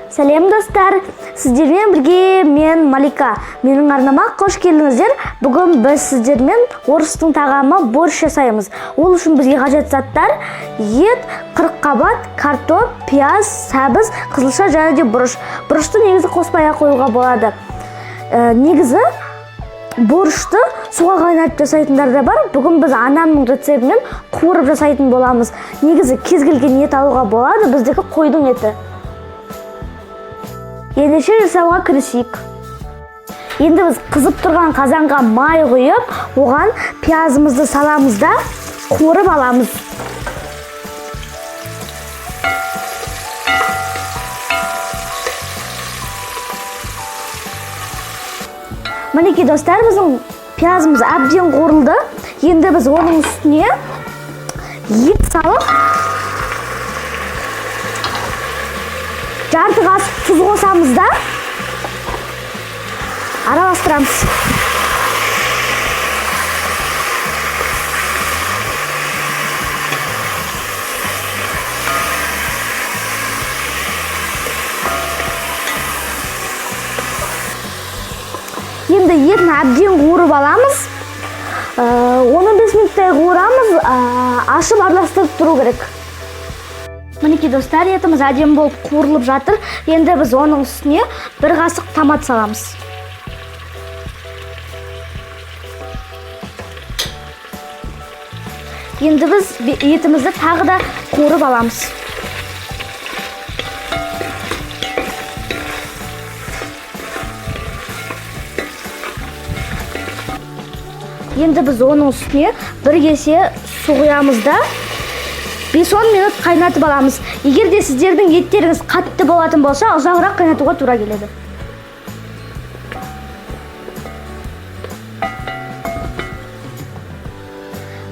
Сәлем достар, сіздермен бірге мен Малика. Менің арнама қош келдіңіздер. Бүгін біз сіздермен орыстың тағамы борщ жасаймыз. Ол үшін бізге қажет заттар: ет, қырыққабат, картоп, пияз, сәбіз, қызылша және де бұрыш. Бұрышты негізі қоспай қоюға болады. Негізі борщты суға қайнатып жасайтындар да бар. Бүгін біз анамның рецептімен қуырып жасайтын боламыз. Негізі кез келген ет алуға болады, біздікі қойдың еті. Ендеше жасауға кірісейік. Енді біз қызып тұрған қазанға май құйып, оған пиязымызды саламыз да қуырып аламыз. Мінекей достар, біздің пиязымыз әбден қуырылды. Енді біз оның үстіне ет салып, жарты қасық тұз қосамыз да араластырамыз. Енді етін әбден қуырып аламыз. 15 минуттай қуырамыз, ашып араластырып тұру керек. Мінекей достар, етіміз әдемі болып қуырылып жатыр. Енді біз оның үстіне бір қасық томат саламыз. Енді біз етімізді тағы да қуырып аламыз. Енді біз оның үстіне бір кесе су құямыз да 5-10 минут қайнатып аламыз. Егер де сіздердің еттеріңіз қатты болатын болса, ұзағырақ қайнатуға тура келеді.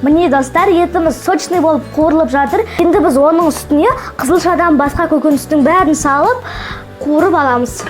Міне достар, етіміз сочный болып қуырылып жатыр. Енді біз оның үстіне қызылшадан басқа көкөністің бәрін салып қуырып аламыз.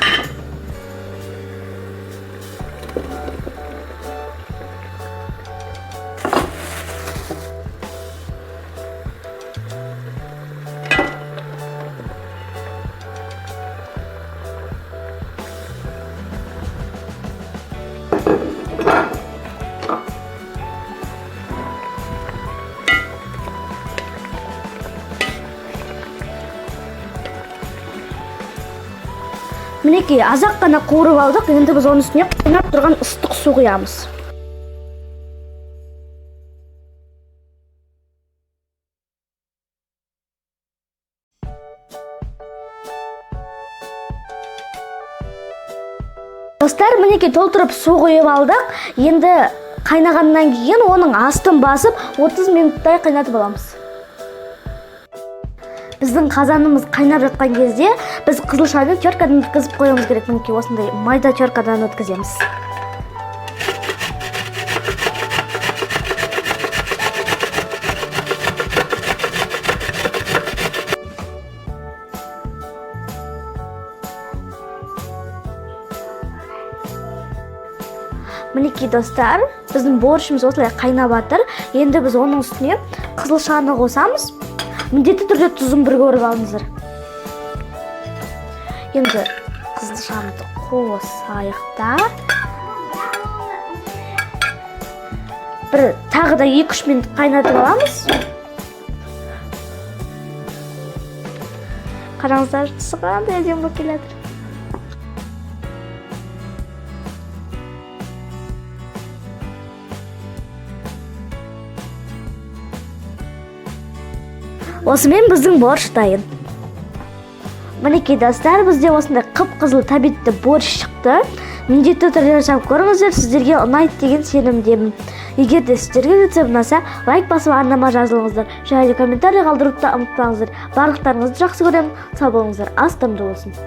Мінекей, азақ қана қуырып алдық. Енді біз оның үстіне қайнап тұрған ыстық су құямыз. Достар, мінекей толтырып су құйып алдық. Енді қайнағаннан кейін оның астын басып 30 минуттай қайнатып аламыз. Біздің қазанымыз қайнап жатқан кезде біз қызылшаны теркадан өткізіп қоямыз керек. Мінекей осындай майда теркадан өткіземіз. Мінекей достар, біздің борщымыз осылай қайнап жатыр. Енді біз оның үстіне қызылшаны қосамыз. Міндетті түрде тұзын бір көріп алыңыздар. Енді қызылшамды қосайық та. Тағы да 2-3 минут қайнатып аламыз. Қараңыздар, түсі қандай әдемі болып келеді. Осымен біздің борщ дайын. Мінекей достар, бізде осындай қып-қызыл тәбетті борщ шықты. Міндетті түрде жасап көріңіздер, сіздерге ұнайды деген сенімдемін. Егер де сіздерге рецепт ұнаса, лайк басып арнама жазылыңыздар. Және комментарий қалдырып та ұмытпаңыздар. Барлықтарыңызды жақсы көремін. Сау болыңыздар. Ас дәмді болсын.